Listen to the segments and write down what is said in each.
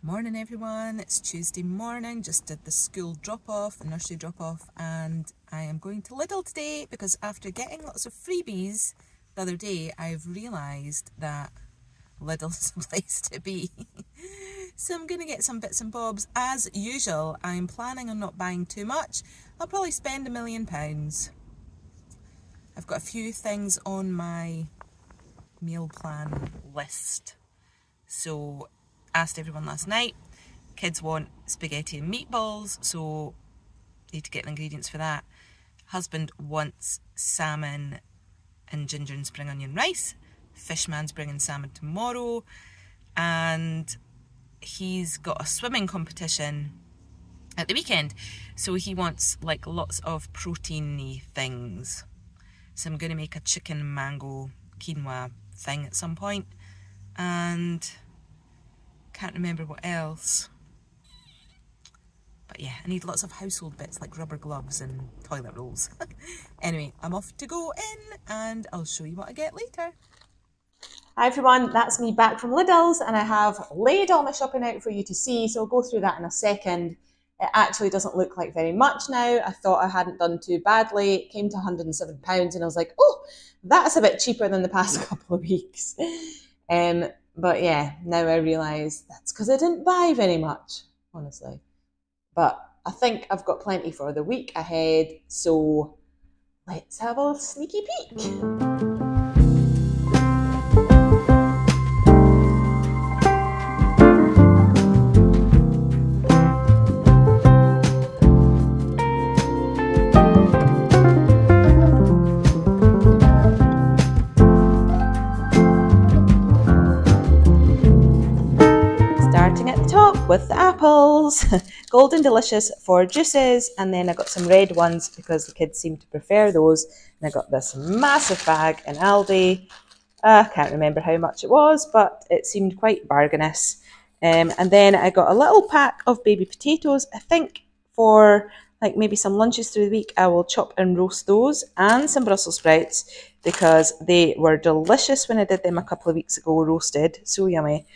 Morning everyone, it's Tuesday morning, just did the school drop-off, the nursery drop-off, and I am going to Lidl today because after getting lots of freebies the other day, I've realised that Lidl's a place to be. So I'm going to get some bits and bobs. As usual, I'm planning on not buying too much. I'll probably spend £1,000,000. I've got a few things on my meal plan list. So asked everyone last night. Kids want spaghetti and meatballs, so need to get the ingredients for that. Husband wants salmon and ginger and spring onion rice. Fishman's bringing salmon tomorrow, and he's got a swimming competition at the weekend, so he wants like lots of protein-y things. So I'm going to make a chicken mango quinoa thing at some point, and can't remember what else. But yeah, I need lots of household bits like rubber gloves and toilet rolls. Anyway, I'm off to go in and I'll show you what I get later. Hi everyone, that's me back from Lidl's, and I have laid all my shopping out for you to see, so I'll go through that in a second. It actually doesn't look like very much now. I thought I hadn't done too badly. It came to £107 and I was like, oh, that's a bit cheaper than the past couple of weeks. But yeah, now I realise that's because I didn't buy very much, honestly. But I think I've got plenty for the week ahead, so let's have a sneaky peek. With the apples, Golden Delicious for juices, and then I got some red ones because the kids seem to prefer those, and I got this massive bag in Aldi. I can't remember how much it was, but it seemed quite bargainous. And then I got a little pack of baby potatoes. I think for like maybe some lunches through the week I will chop and roast those, and some Brussels sprouts because they were delicious when I did them a couple of weeks ago, roasted, so yummy.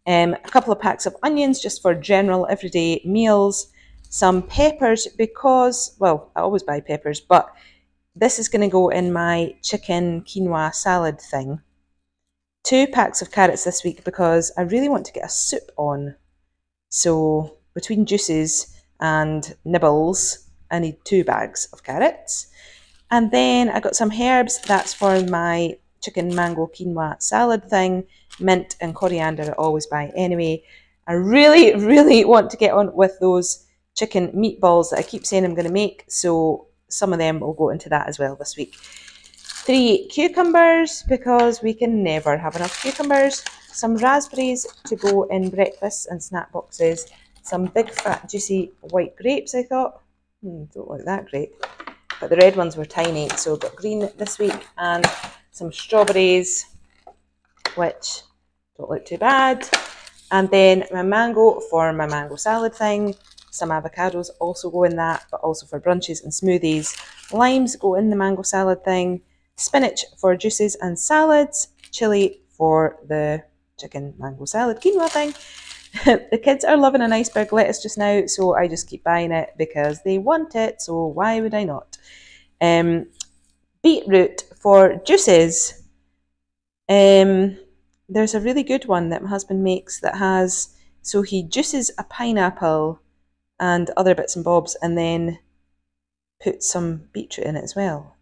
A couple of packs of onions just for general everyday meals, some peppers because, well, I always buy peppers, but this is going to go in my chicken quinoa salad thing. 2 packs of carrots this week because I really want to get a soup on. So between juices and nibbles, I need 2 bags of carrots. And then I got some herbs, that's for my chicken mango quinoa salad thing. Mint and coriander I always buy anyway. I really want to get on with those chicken meatballs that I keep saying I'm going to make, so some of them will go into that as well this week. 3 cucumbers because we can never have enough cucumbers. Some raspberries to go in breakfast and snack boxes. Some big fat juicy white grapes I thought. Don't look that great. But the red ones were tiny, so I've got green this week, and some strawberries, which don't look too bad. And then my mango for my mango salad thing. Some avocados also go in that, but also for brunches and smoothies. Limes go in the mango salad thing. Spinach for juices and salads. Chili for the chicken mango salad quinoa thing. The kids are loving an iceberg lettuce just now, so I just keep buying it because they want it, so why would I not? Beetroot for juices. There's a really good one that my husband makes that has, so he juices a pineapple and other bits and bobs and then puts some beetroot in it as well.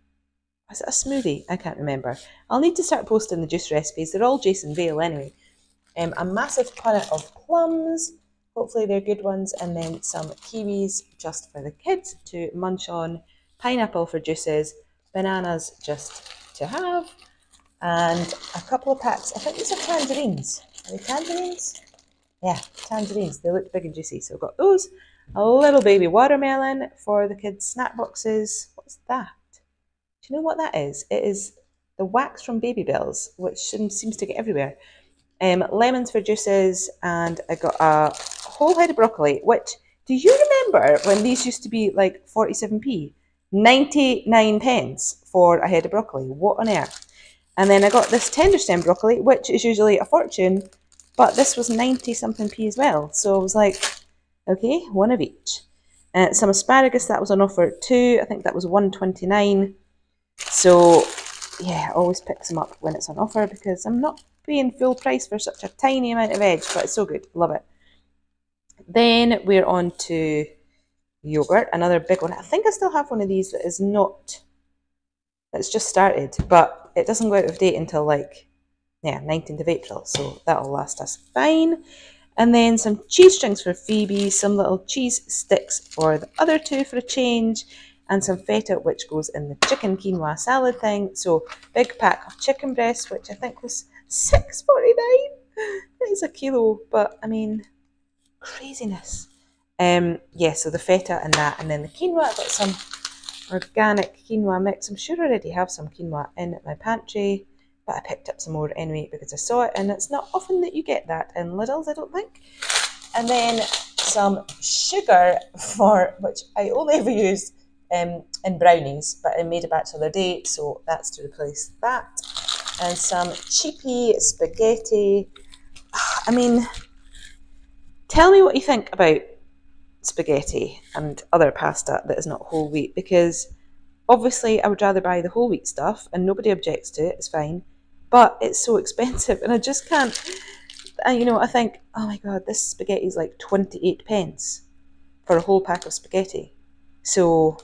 Is it a smoothie? I can't remember. I'll need to start posting the juice recipes. They're all Jason Vale anyway. A massive punnet of plums, hopefully they're good ones, and then some kiwis just for the kids to munch on, pineapple for juices, bananas just to have, and a couple of packs, I think these are tangerines. Are they tangerines? Yeah, tangerines. They look big and juicy, so I've got those. A little baby watermelon for the kids' snack boxes. What's that? Do you know what that is? It is the wax from Baby Bells, which seems to get everywhere. Lemons for juices, and I got a whole head of broccoli, which, do you remember when these used to be like 47p? 99 pence for a head of broccoli. What on earth? And then I got this tender stem broccoli, which is usually a fortune, but this was 90 something p as well. So I was like, okay, one of each. Some asparagus, that was on offer too. I think that was $1.29. So yeah, always pick some up when it's on offer because I'm not paying full price for such a tiny amount of veg, but it's so good. Love it. Then we're on to yogurt, another big one. I think I still have one of these that is not, that's just started, but it doesn't go out of date until like, yeah, 19th of April. So that'll last us fine. And then some cheese strings for Phoebe, some little cheese sticks for the other two for a change, and some feta, which goes in the chicken quinoa salad thing. So big pack of chicken breasts, which I think was $6.49. That is a kilo, but I mean, craziness. Yeah, so the feta and that, and then the quinoa. I've got some organic quinoa mix. I'm sure I already have some quinoa in my pantry, but I picked up some more anyway because I saw it, and it's not often that you get that in Lidl's, I don't think. And then some sugar for, which I only ever use in brownies, but I made a batch the other day, so that's to replace that. And some cheapy spaghetti. I mean, tell me what you think about spaghetti and other pasta that is not whole wheat, because obviously I would rather buy the whole wheat stuff and nobody objects to it, it's fine, but it's so expensive and I just can't. You know, I think, oh my god, this spaghetti is like 28 pence for a whole pack of spaghetti, so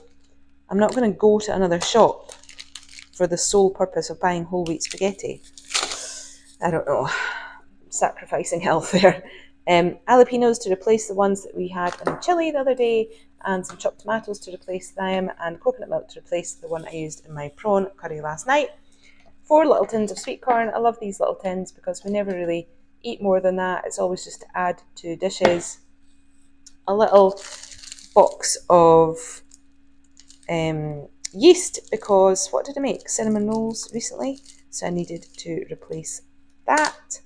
I'm not going to go to another shop for the sole purpose of buying whole wheat spaghetti. I don't know, sacrificing health there. Jalapenos to replace the ones that we had in the chili the other day, and some chopped tomatoes to replace them, and coconut milk to replace the one I used in my prawn curry last night. 4 little tins of sweet corn. I love these little tins because we never really eat more than that. It's always just to add to dishes. A little box of yeast, because what did I make? Cinnamon rolls recently, so I needed to replace that.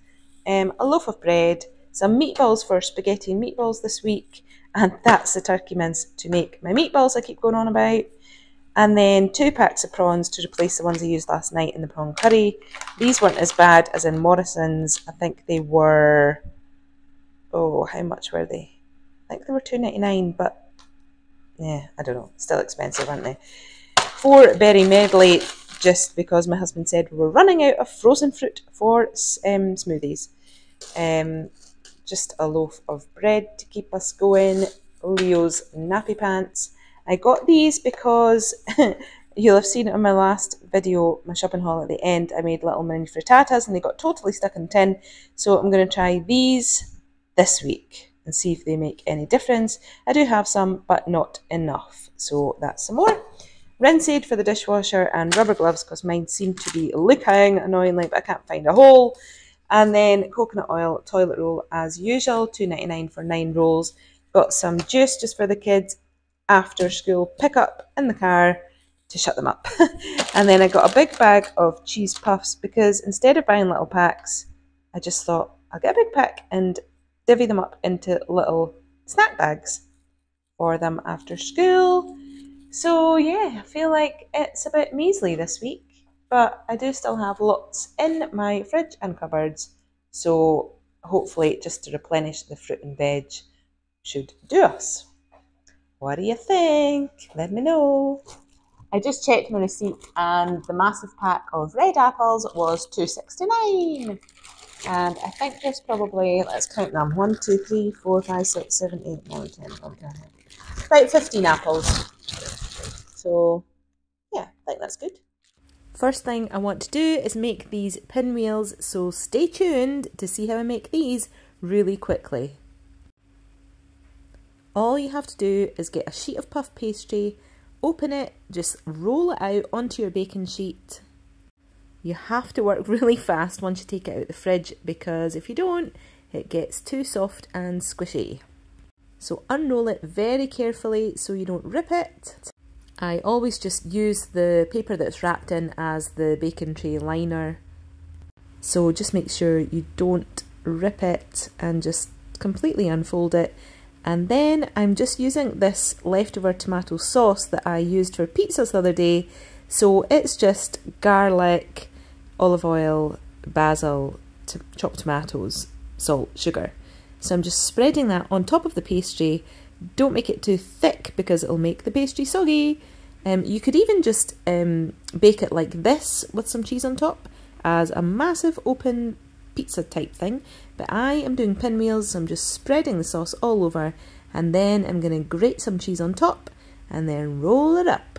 A loaf of bread, some meatballs for spaghetti and meatballs this week, and that's the turkey mince to make my meatballs I keep going on about. And then 2 packs of prawns to replace the ones I used last night in the prawn curry. These weren't as bad as in Morrison's. I think they were, oh, how much were they? I think they were $2.99, but yeah, I don't know, still expensive, aren't they? 4 berry medley, just because my husband said we were running out of frozen fruit for smoothies. Just a loaf of bread to keep us going. Leo's nappy pants. I got these because you'll have seen it in my last video, my shopping haul at the end. I made little mini frittatas and they got totally stuck in tin. So I'm going to try these this week and see if they make any difference. I do have some, but not enough. So that's some more. Rinse aid for the dishwasher and rubber gloves because mine seem to be leaking annoyingly, but I can't find a hole. And then coconut oil toilet roll as usual, $2.99 for 9 rolls. Got some juice just for the kids after school pickup in the car to shut them up. And then I got a big bag of cheese puffs because instead of buying little packs, I just thought I'll get a big pack and divvy them up into little snack bags for them after school. So yeah, I feel like it's a bit measly this week, but I do still have lots in my fridge and cupboards, so hopefully just to replenish the fruit and veg should do us. What do you think? Let me know. I just checked my receipt and the massive pack of red apples was $2.69. And I think there's probably, let's count them, 1, 2, 3, 4, 5, 6, 7, 8, 9, 10, 11, 12, about 15 apples. So yeah, I think that's good. First thing I want to do is make these pinwheels, so stay tuned to see how I make these really quickly. All you have to do is get a sheet of puff pastry, open it, just roll it out onto your baking sheet. You have to work really fast once you take it out of the fridge because if you don't, it gets too soft and squishy. So unroll it very carefully so you don't rip it. I always just use the paper that's wrapped in as the baking tray liner. So just make sure you don't rip it and just completely unfold it. And then I'm just using this leftover tomato sauce that I used for pizzas the other day. So it's just garlic, olive oil, basil, chopped tomatoes, salt, sugar. So I'm just spreading that on top of the pastry. Don't make it too thick because it'll make the pastry soggy. You could even just bake it like this with some cheese on top as a massive open pizza type thing. But I am doing pinwheels, so I'm just spreading the sauce all over, and then I'm going to grate some cheese on top and then roll it up.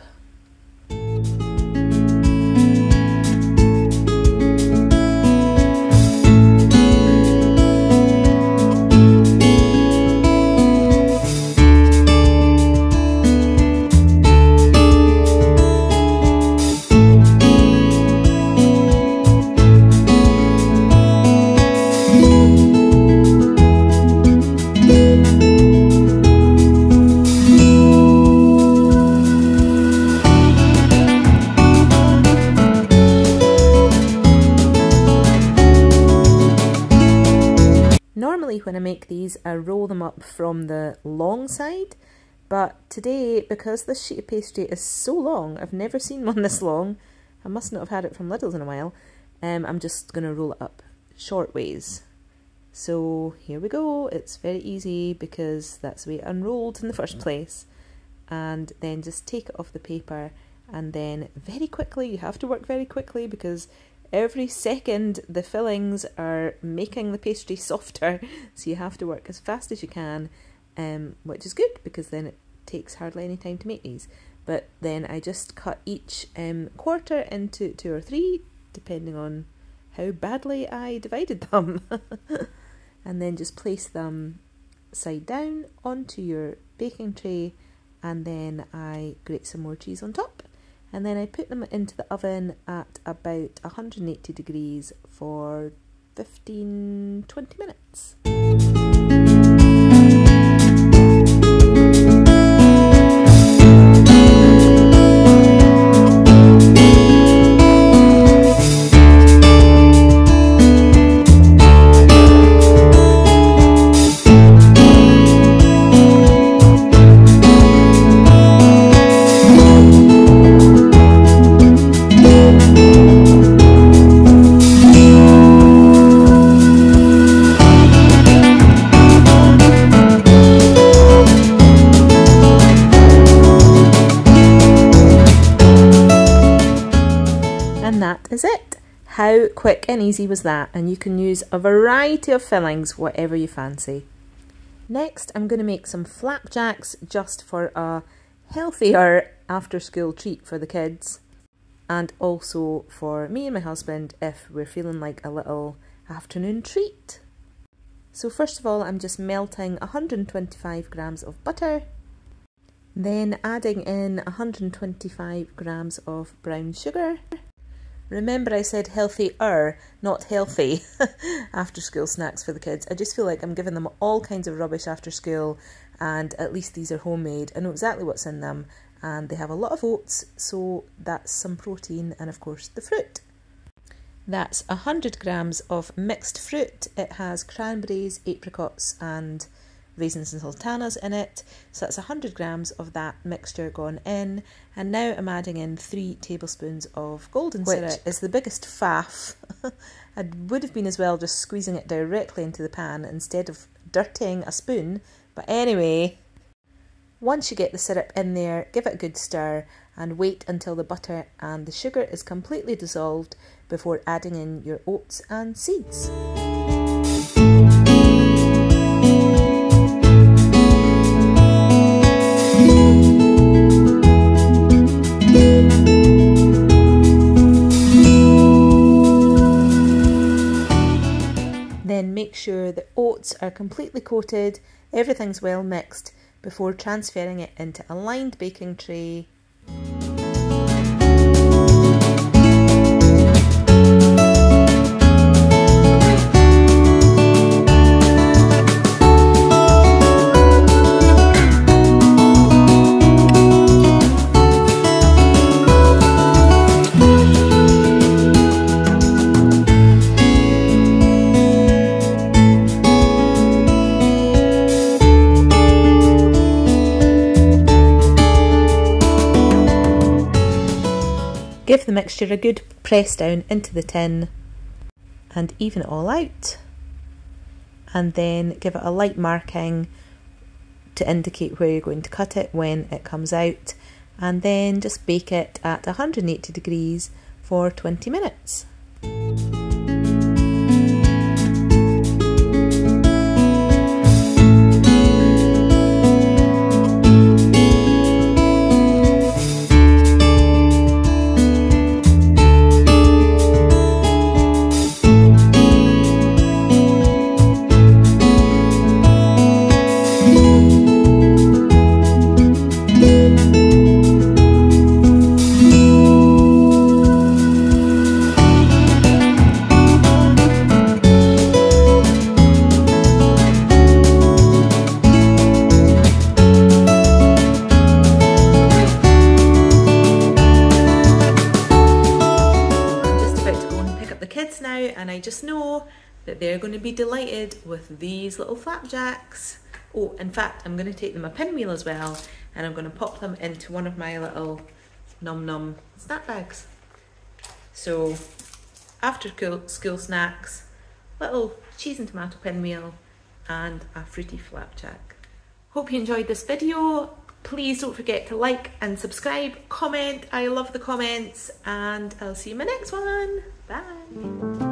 Normally when I make these, I roll them up from the long side, but today, because this sheet of pastry is so long, I've never seen one this long, I must not have had it from Lidl's in a while, I'm just going to roll it up short ways. So here we go, it's very easy because that's the way it unrolled in the first place. And then just take it off the paper, and then very quickly, you have to work very quickly because every second the fillings are making the pastry softer, so you have to work as fast as you can, which is good because then it takes hardly any time to make these. But then I just cut each quarter into 2 or 3, depending on how badly I divided them. And then just place them side down onto your baking tray, and then I grate some more cheese on top. And then I put them into the oven at about 180 degrees for 15-20 minutes. That is it. How quick and easy was that? And you can use a variety of fillings, whatever you fancy. Next, I'm going to make some flapjacks just for a healthier after school treat for the kids, and also for me and my husband if we're feeling like a little afternoon treat. So first of all, I'm just melting 125 grams of butter, then adding in 125 grams of brown sugar. Remember I said healthier, not healthy, after school snacks for the kids. I just feel like I'm giving them all kinds of rubbish after school, and at least these are homemade. I know exactly what's in them, and they have a lot of oats, so that's some protein, and of course the fruit. That's 100 grams of mixed fruit. It has cranberries, apricots and raisins and sultanas in it, so that's 100 grams of that mixture gone in. And now I'm adding in 3 tablespoons of golden syrup, which is the biggest faff. I would have been as well just squeezing it directly into the pan instead of dirtying a spoon, but anyway, once you get the syrup in there, give it a good stir and wait until the butter and the sugar is completely dissolved before adding in your oats and seeds. Then make sure the oats are completely coated, everything's well mixed before transferring it into a lined baking tray. Give the mixture a good press down into the tin and even it all out. and then give it a light marking to indicate where you're going to cut it when it comes out, and then just bake it at 180 degrees for 20 minutes. Now, and I just know that they're going to be delighted with these little flapjacks. Oh, in fact, I'm going to take them a pinwheel as well, and I'm going to pop them into one of my little num num snack bags. So after school snacks, little cheese and tomato pinwheel and a fruity flapjack. Hope you enjoyed this video. Please don't forget to like and subscribe, comment. I love the comments, and I'll see you in my next one. Bye.